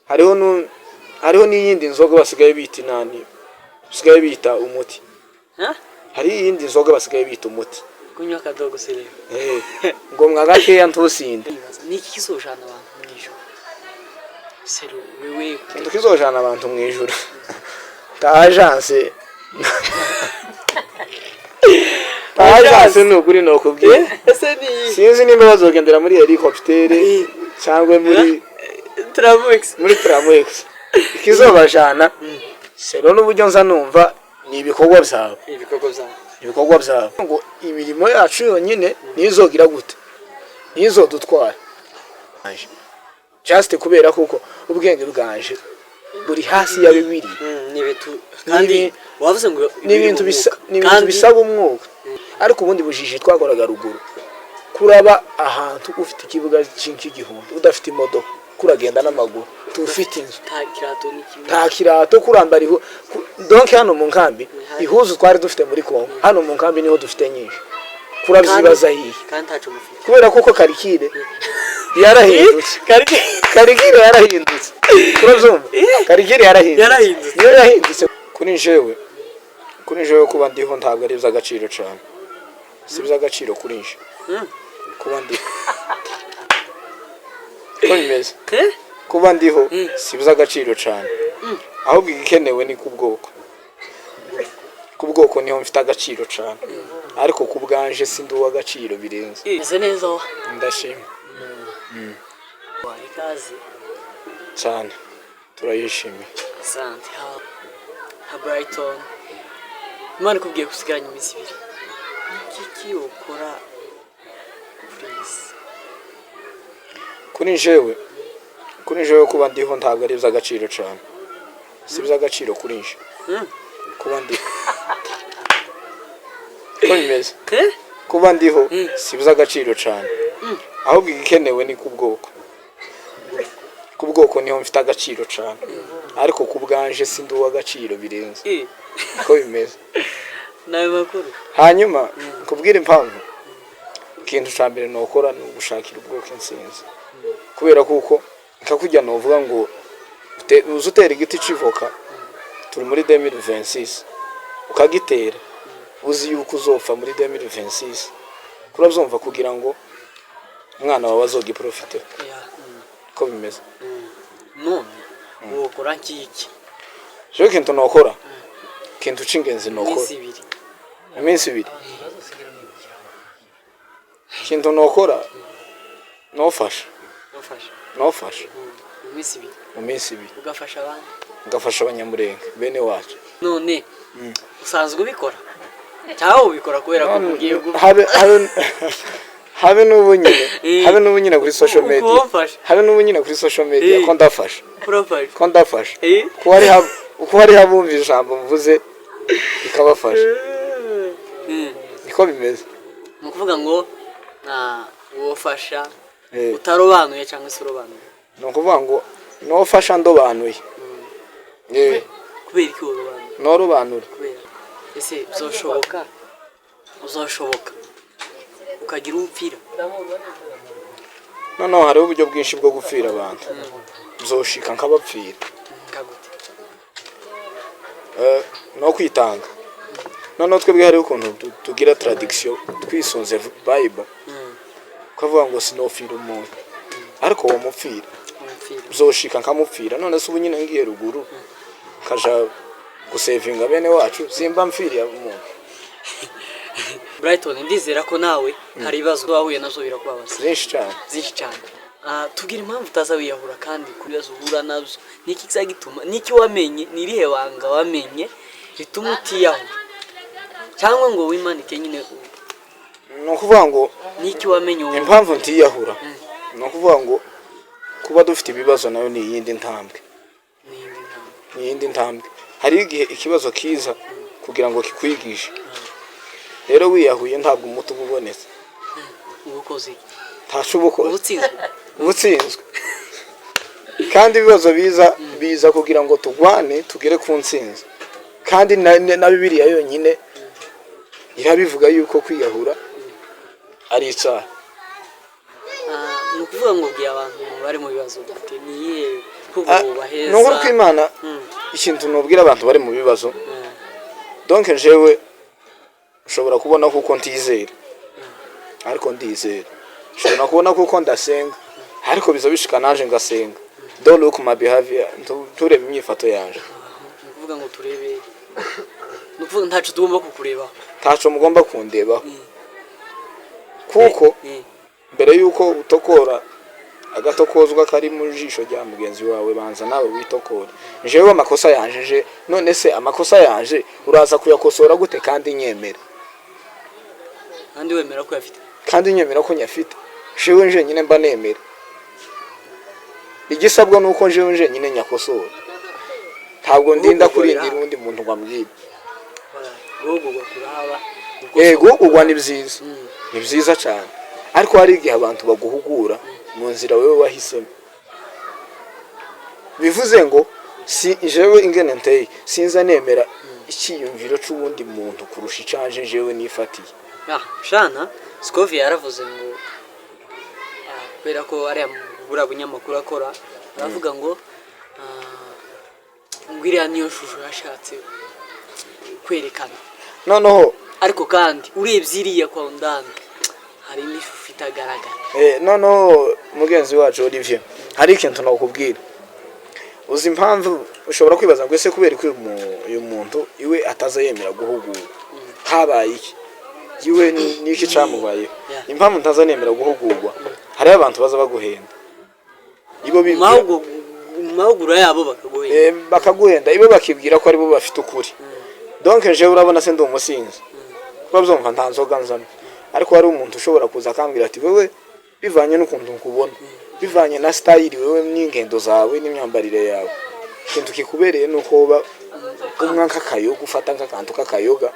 hariho n'iyindi nzoga basigaye bita inani basigaye bita umuti hari iyindi nzoga basigaye bita umuti kunywa kadogo sire ngo mwagakeya ntusinde niki kizoshana abantu mwijoro sero wewe kizojana abantu mwijoro ta agence nukuri nokubwiye sinzi nimba bazogendera muri helicoptere cyangwa muri Tramwex ikizobajana sero n'uburyo nza numva ni ibikorwa byawe ngo imirimo yacu yonyine nizogira gute nizodutwara just kubera kuko ubwenge bwanje buri hasi ya bibiri kandi wavuze ngo n'ibintu bisaba umwuka ariko ubundi bujiji twakoraga ruguru kuraba ahantu ufite ikibuga cy'igihumbi udafite imodoka kuragenda n'amaguru tufite inzu nta kirato kurambariho donc hano mu nkambi ihuzu twari dufite muri Kongo hano mu nkambi niho dufite nyinshi kurabyibaza hiye kubera kuko karikire yarahindutse karikire yarahindutse kurabyumva karikire yarahindutse kuri jewe kuba ndiho ntabwo ari by'agaciro cyane si by'agaciro kuri nje kuba ndiho ko bimeze kuba ndiho si by'agaciro cyane ahubwo igikenewe ni ku bwoko niho mfite agaciro cyane ariko ku bwanje si ndi uw'agaciro birenze ese neza ndashima warikaze cyane turayishimiye asante ha Brighton Imana kubwiye gusigaranya iminsi 2 kiki ukora please kuri jewe kuba ndiho ntabwo ari by'agaciro cyane si by'agaciro kuri nje kuba ndiho ko bimeze kuba ndiho si by'agaciro cyane ahubwo igikenewe ni ku bwoko niho mfite agaciro cyane ariko ku bwanje si ndi uw'agaciro birenze ko bimeze nawe makuru hanyuma kubwira impamvu ikintu cya mbere nokora ni ugushakira ubwoko insinzi kubera kuko nkakujya novuga ngo uzutera igiti civoka turi muri 2026 ukagitera uzi yuko uzopfa muri 2026 kurabyumva kugira ngo umwana wawe azogiprofite ko bimeze none ukora kiki je kintu nokora kintu cingenzi nokora iminsi 2 kintu nokora nofasha mu minsi 2 ugafasha abandi ngafasha abanyamurenge bene wacu none usanzwe ubikora cyangwa ubikora kubera ko ugiye habe n'ubunyine kuri social media ko ndafasha ko hari habumva ijambo mvuze ikabafasha niko bimeze ni ukuvuga ngo wofasha utarobanuye cyangwa se urobanuye ni ukuvuga ngo nofasha ndobanuye kubera iki urobanuye norobanura ese uzashoboka ukagira upfira noneho hariho uburyo bwinshi bwo gupfira abantu uzoshika nkabapfira no kwitanga noneho twebwe hariho ukuntu tugira tradiction twisunze Bible ukavuga ngo sinofira umuntu ariko uwo mupfira uzoshika nkamupfira none se ubu nyine ngiye ruguru kaja gusevinga bene wacu simba mfiriye umuntu Brighton ndizera ko nawe hari ibibazo wahuye nazo birakubabaza byinshi cyane tubwira impamvu utaza wiyahura kandi kuribazo uhura nazo niki kizagituma niki wamenye nirihe banga wamenye rituma utiyahura cyangwa ngo wimanike nyine no kuvuga ngo niki wamenye impamvu ntiyahura no kuvuga ngo kuba dufite ibibazo nayo ni yindi ntambwe hari igihe ikibazo kiza kugira ngo kikwigishe rero wiyahuye ntabwo umuti ubonetse ubukoze ubutsinzwe kandi ibibazo biza kugira ngo tugwane tugere ku ntsinzi kandi na Bibiliya yonyine irabivuga yuko kwiyahura ari icyaha ni ukuvuga ngo bwiye abantu bari mu bibazo dufite niye ko baheza nubwo ko Imana ikintu nubwira abantu bari mu bibazo donc jewe ushobora kubona kuko ntizera ariko ndizera ushobora kubona kuko ndasenga ariko biza bishika naje ngasenga don't look my behavior turebe imyifato yanje kuvuga ngo turebe nuvuga ntacu tugomba kukureba ntacu mugomba kundeba kuko mbere yuko utokora agatokozwa kari mu jisho rya mugenzi wawe banza nawe witokora jewe amakosa yanje none se amakosa yanje uraza kuyakosora gute kandi nyemera kandi wemera ko yafite kandi nyemera ko nyafite jewe nje nyine mba nemera igisabwa nuko jewe nje nyine nyakosora ntabwo ndinda kurindira undi muntu ngwambwira gukugwa ni byiza cyane ariko hari igihe abantu baguhugura mu nzira wewe wahisemo bivuze ngo si jewe ingene nteye sinza nemera icyiyumviro c'ubundi muntu kurusha icanje jewe nifatiye shana Scovia yaravuze ngo kubera ko ari bura bunyamakuru akora aravuga ngo ngwiriya niyo shusho yashatse kwerekana noneho ariko kandi urebye iriya kwa undani hari n'ishusho itagaragara noneho mugenzi wacu Olivier hari ikintu nakubwira uzi impamvu ushobora kwibaza ngo ese kubera ko uyu muntu iwe atazayemera guhugura habaye iki iwe niki camubaye impamvu ntazanemera guhugurwa hari abantu baza baguhenda ibo mahugura yabo bakaguhenda ibo bakibwira ko ari bo bafite ukuri donc je urabona se ndi umusinzi babyumva nta nzoga nzana ariko hari umuntu ushobora kuza akambwira ati wewe bivanye n'ukuntu nkubona bivanye na style wewe n'ingendo zawe n'imyambarire yawe ikintu kikubereye nuko uba umwanka kayoga ufata nk'akantu k'akayoga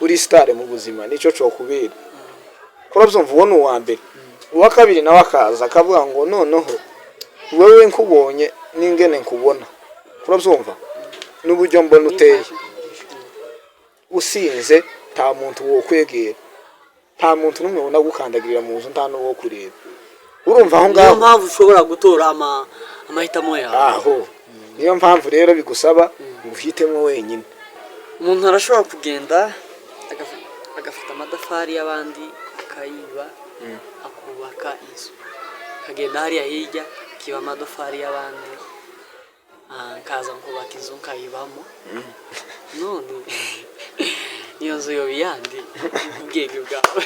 uri star mu buzima nico cyo kubera kurabyumva ubona uwa mbere uwa kabiri nawe akaza akavuga ngo noneho wewe nkubonye n'ingene nkubona kurabyumva n'uburyo mbona uteye usinze nta muntu wo kwegera nta muntu numwe ubona gukandagirira mu nzu nta n'uwo kureba urumva aho ngaho niyo mpamvu ushobora gutora amahitamo yawe niyo mpamvu rero bigusaba nguhitemo wenyine umuntu arashobora kugenda agafata amadafari y'abandi akayiba akubaka inzu akagenda hariya hirya akiba amadafari y'abandi nkaza nkubaka inzu nkayibamo none iyo nzu yo biyandi ubwenge bwawe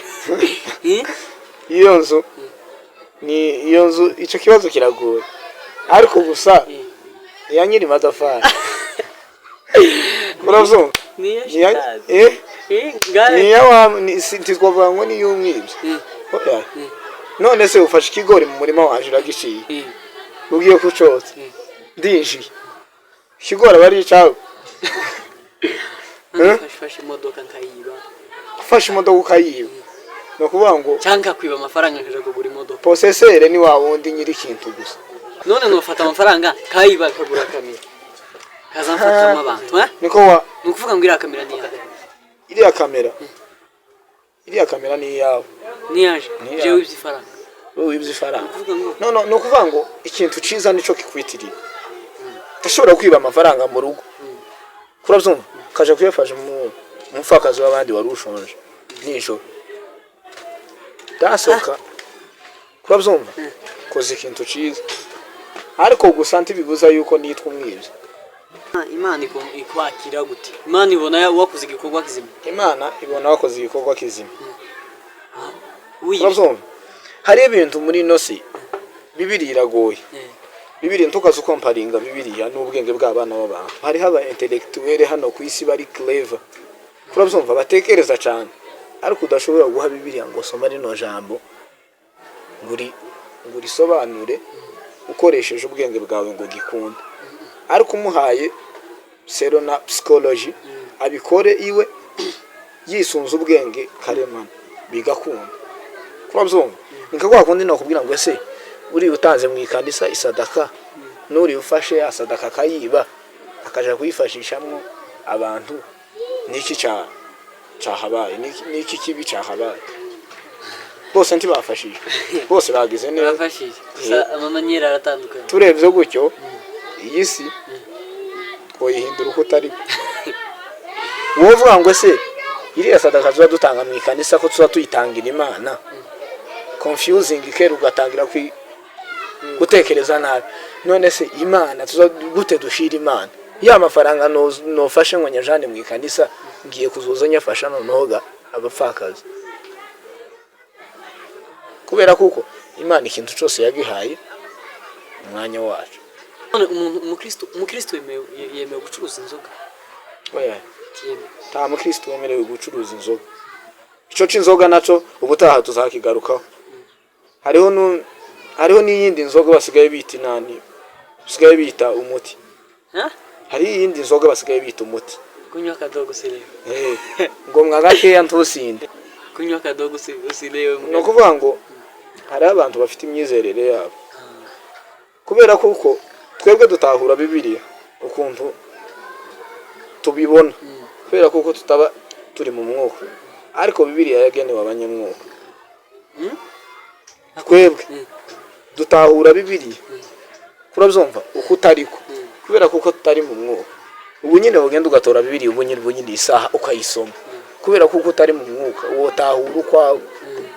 iyo nzu icyo kibazo kiragoye ariko gusa ya nyiri madafari uravyumva ntitwavuga ngo niyo umwibye none se ufashe ikigori mu murima waje uragishiye ugiye kucotsa ndinjiye ikigori aba ari icawe ufashe imodoka nkayiba ufashe imodoka ukayiba no kuvuga ngo cyangwa kwiba amafaranga nkaje kugura imodoka posesere ni wa wundi nyiri ikintu gusa none nufata amafaranga kayiba kagura kamera kaza mfatamo abantu niko wa nukuvuga ngo iriya kamera ni yawe ni yaje je w'ifaranga w'ifaranga no kuvuga ngo ikintu ciza nico kikwitiriye ndashobora kwiba amafaranga mu rugo kurabyumva kaje kuyafasha mu mfakazi w'abandi wari ushonje nijoro dasoka kurabyumva koze ikintu ciza ariko gusa ntibibuza yuko nitwa umwibye Imana ikwakira gute Imana ibona wakoze igikorwa kizima Imana ibona wakoze igikorwa kizima urabyumva hari ibintu muri nosi bibiri iragoye bibiri ntukaze ukomparinga bibiriya n'ubwenge bw'abana b'abantu hari haba intellectuel hano ku isi bari clever urabyumva batekereza cyane ariko udashobora guha bibiriya ngo soma rino jambo nguri sobanure ukoresheje ubwenge bwawe ngo gikunde ariko umuhaye sero na psychology abikore iwe yisunze ubwenge karemano bigakunda kurabyumva nikagwa kundi nakubwira ngo ese uri utanze mu ikanisa isadaka nuri ufashe asadaka kayiba akaja kuyifashishamwo abantu niki cyahabaye niki kibi cyahabaye bose ntibafashije bose bagize neza bafashije amamanyera aratandukanye turebye gutyo iyi si twoyihindura uko utari wowe uvuga ngo se iriya sadaka tuba dutanga mu ikanisa ko tuba tuyitangira Imana confusing ikera ugatangira gutekereza nabi none se Imana tuza gute dushira Imana ya mafaranga nofashe ngo nyajane mu ikanisa ngiye kuzoza nyafasha noneho abapfakazi kubera kuko Imana ikintu cyose yagihaye umwanya wacu. umukristo yemewe gucuruza inzoga? Oya, nta mukristo wemerewe gucuruza inzoga. Ico c'inzoga naco ubutaha tuzakigarukaho. Hariho n'iyindi nzoga basigaye bita inani, basigaye bita umuti. Hari iyindi nzoga basigaye bita umuti. Kunywa kadogo silewe. Ngo mwagakeya ntusinde. Kunywa kadogo silewe. No kuvuga ngo hari abantu bafite imyizerere yabo. Kubera kuko twebwe dutahura Bibiliya ukuntu tubibona. Kubera kuko tutaba turi mu mwuka. Ariko Bibiliya yagenewe abanyamwuka. Twebwe dutahura Bibiliya. Kurabyumva uko utariko. Kubera kuko tutari mu mwuka. Ubu nyine ugenda ugatora Bibiliya ubu nyine isaha ukayisoma. Kubera kuko utari mu mwuka uwo tahura ukwawe.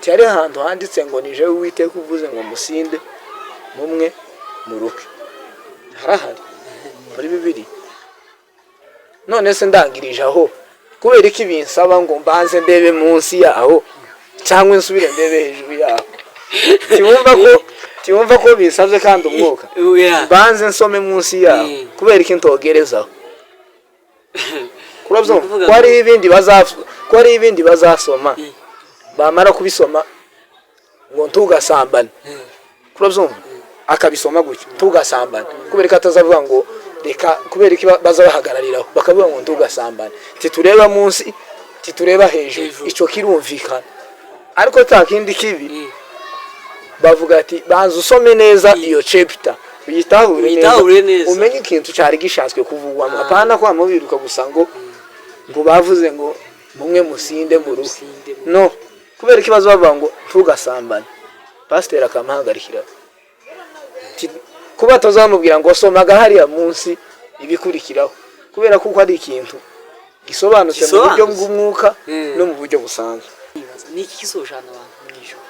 Cyari ahantu handitse ngo nije Uwiteka uvuze ngo musinde mumwe muruke. Harahari muri Bibiliya. None se ndangirije aho kubera iki binsaba ngo mbanze ndebe munsi yaho cyangwa nsubire ndebe hejuru yaho. Tiwumva ko bisabye kandi umwuka. Mbanze nsome munsi yaho kubera iki ntogerezaho. Kurabyumva ko ari ibindi bazasoma bamara kubisoma ngo ntugasambane. Kurabyumva akabisoma gutyo tugasambana kubera ko atazavuga ngo reka kubera iki bazabahagarariraho bakavuga ngo ntugasambane titureba munsi titureba hejuru ico kirumvikana. Ariko takindi kibi bavuga ati banza usome neza iyo chapter uyitahure neza umenye ikintu cyari gishatswe kuvugwa apana kwa mubiruka gusa ngo bavuze ngo mumwe musinde mu rugo no kubera ikibazo bavuga ngo tugasambane pastor akamahagarikira kuba tuzamubwira ngo somaga hariya munsi ibikurikiraho kubera kuko ari ikintu gisobanutse mu buryo bw'umwuka no mu buryo busanzwe. Niki kizojana abantu mwijuru?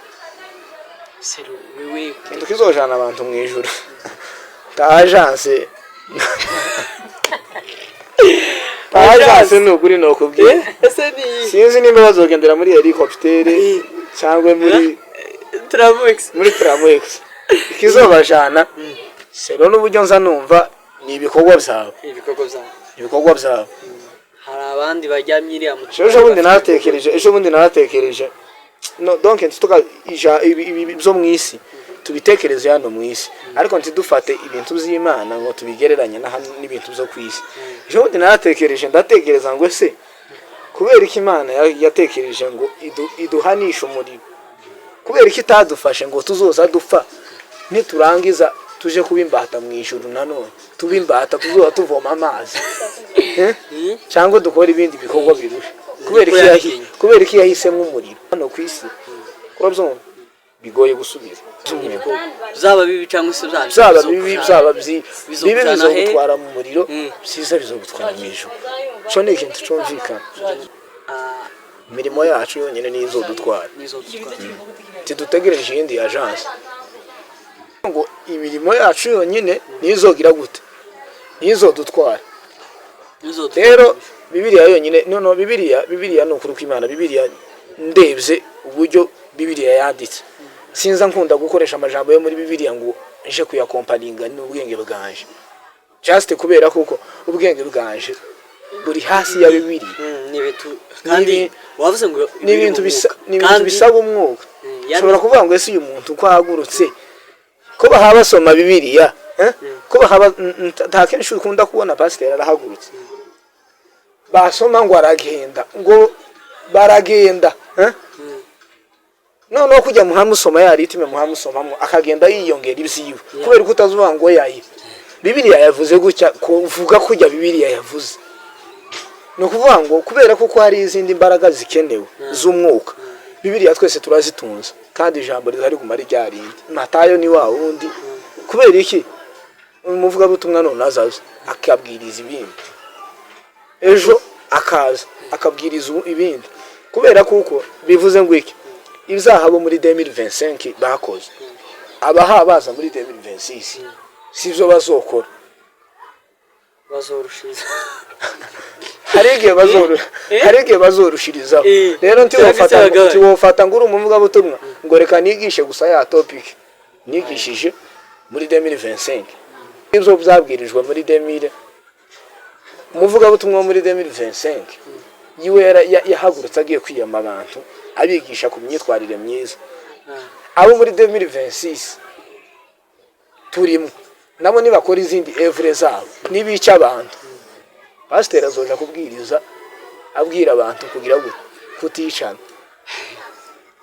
Sero wewe kintu kizojana abantu mwijuru ta agence n'ukuri no kubwira sinzi nimba bazogendera muri helicopter cyangwa muri Tramwex ikizobajana sero n'uburyo nza numva ni ibikorwa byawe hari abandi bajyamye iriya mu ejo bundi naratekereje no donc tutuka ibi byo mu isi tubitekereze hano mu isi ariko ntidufate ibintu by'Imana ngo tubigereranye n'ibintu byo ku isi. Ejo bundi naratekereje ndatekereza ngo ese kubera iki Imana yatekereje ngo iduhanisha umuriro kubera iki itadufashe ngo tuzoza dupfa niturangiza tuje kubimbata mu ijuru nanone tubimbata tuzoza tuvoma amazi cyangwa dukora ibindi bikorwa birusha kubera iki yahisemo umuriro hano ku isi kurabyumva bigoye gusubiza zaba bibi cyangwa se zaba bibi bizogutwara mu muriro byiza bizogutwara mu ijuru cyo ni ikintu cyumvikana. Imirimo yacu yonyine nizo dutwara tidutegereje iyindi agence ngo imirimo yacu yonyine nizogira gute nizo dutwara. Rero Bibiliya yonyine no Bibiliya no kuri kw'Imana Bibiliya ndebye uburyo Bibiliya yanditse sinza nkunda gukoresha amajambo yo muri Bibiliya ngo nje kuyakomparinga n'ubwenge bwanje just kubera kuko ubwenge bwanje buri hasi ya Bibiliya kandi wavuze ngo n'ibintu bisaba umwuka. Ushobora kuvuga ngo ese uyu muntu ko ahagurutse ko bahabasoma Bibiliya ko bahaba ntakenshi ukunda kubona pastor arahagurutse basoma ngo aragenda ngo baragenda no kujya muhamusoma yaritime muhamusomamwo akagenda yiyongera ibyiwe kubera kutazuba ngo yayi Bibiliya yavuze gutya kuvuga kujya Bibiliya yavuze no kuvuga ngo kubera kuko hari izindi mbaraga zikenewe z'umwuka Bibiliya twese turazitunza kandi ijambo rizari gumara ryarindi Matayo ni wa wundi kubera iki umuvugabutumwa none azaza akabwiriza ibindi, ejo akaza akabwiriza ibindi, kubera kuko bivuze ngo iki ibizahabo muri 2025 bakoze abaha baza muri 2026 sivyo bazokora, bazorushiriza hari igihe bazorushirizaho. Rero ntiwofata ngo uri umuvugabutumwa ngo reka nigishe gusa ya topic nigishije muri 2025 ibyo byabwirijwe muri 2000. Umuvugabutumwa muri 2025 yiwe yahagurutse agiye kwiyama abantu abigisha ku myitwarire myiza. Abo muri 2026 turimo nabo nibakora izindi evre zabo nibica abantu, pasiteri azoja kubwiriza abwira abantu kugira ngo kuticana.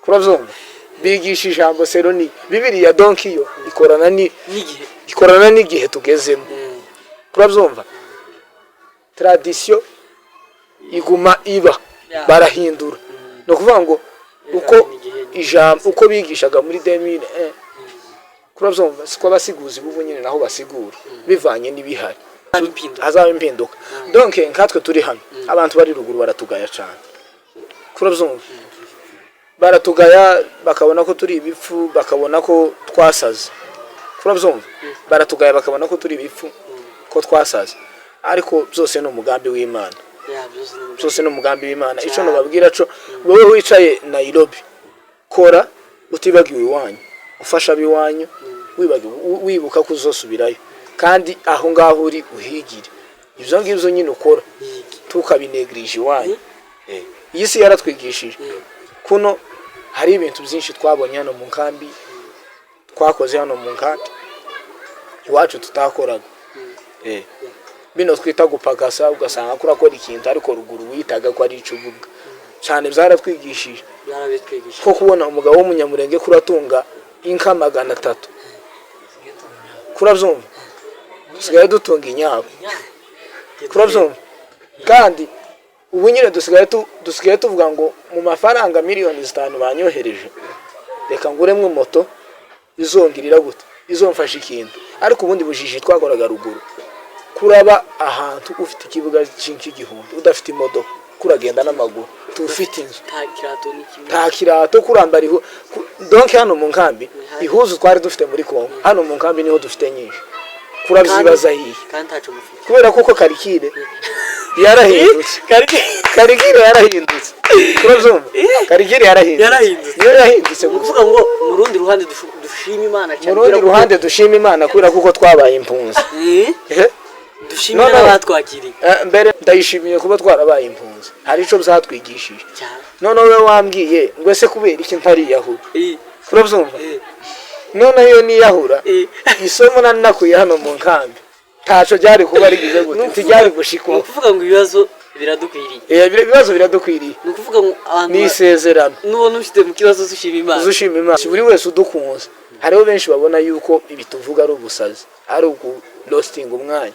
Kurazumva bigisha ijambo seroni Bibiliya donkiyo ikorana n'igihe tugezemo. Kurazumva tradition iguma iba barahindura, no kuvuga ngo uko ijambo uko bigishaga muri 2000 kurazumva siko basiguzi bubu nyine naho basigura bivanye n'ibihari hazaba impinduka. Donc nkatwe turi hano abantu bari ruguru baratugaya cyane, kurazumva baratugaya bakabona ko turi ibipfu, bakabona ko twasaze, kurazumva baratugaya bakabona ko turi ibipfu ko twasaze, ariko byose no mugambi w'Imana. Byose no mugambi w'Imana. Ico no babwira cyo wowe wicaye Nairobi kora utibagiwe iwanyu, ufasha biwanyu wibuka kuzosubirayo, kandi aho ngaho uri uhigire ibyo ngibyo nyine ukora tukabinegrije iwanyu. Iyi si yaratwigishije kuno hari ibintu byinshi twabonye hano mu nkambi, twakoze hano mu nkambi iwacu tutakoraga. Bino twita gupagasa ugasanga kurakora ikintu ariko ruguru witaga ko ari icubuga cyane. Byaratwigishije ko kubona umugabo w'umunyamurenge kuratunga inka 300 kurabyumva dusigaye dutunga inyabo, kurabyumva kandi ubu nyine dusigaye tuvuga ngo mu mafaranga miliyoni 5 banyohereje reka nguremwe moto izongirira gute izomfasha ikintu. Ariko ubundi bujiji twakoraga ruguru kuraba ahantu ufite ikibuga cy'igihumbi udafite imodoka kuragenda n'amaguru tufite inzu nta kirato kurambariho. Donc hano mu nkambi ihuzu twari dufite muri Kongo, hano mu nkambi niho dufite nyinshi. Kurabyibaza hiye kubera kuko karikire yarahindutse, karikire yarahindutse, kurazumva karikire yarahindutse kuvuga ngo mu rundi ruhande dushima Imana cyane, mu rundi ruhande dushima Imana kubera kuko twabaye impunzi. Dushimira abatwakiriye mbere ndayishimiye kuba twarabaye impunzi, hari ico byatwigishije. None we wambwiye ngo ese kubera iki ntari yahura, kurazumva none yo ni yahura isomo nanakuye hano mu nkambi taco byari kuba rigize gute ntijyari gushikwa. Kuvuga ngo ibibazo biradukwiriye, ibibazo biradukwiriye, no kuvuga ngo ni isezerano nubona ufite mu kibazo ushima Imana, buri wese udukunze. Hariho benshi babona yuko ibi tuvuga ari ubusazi, ari uku losting umwanya.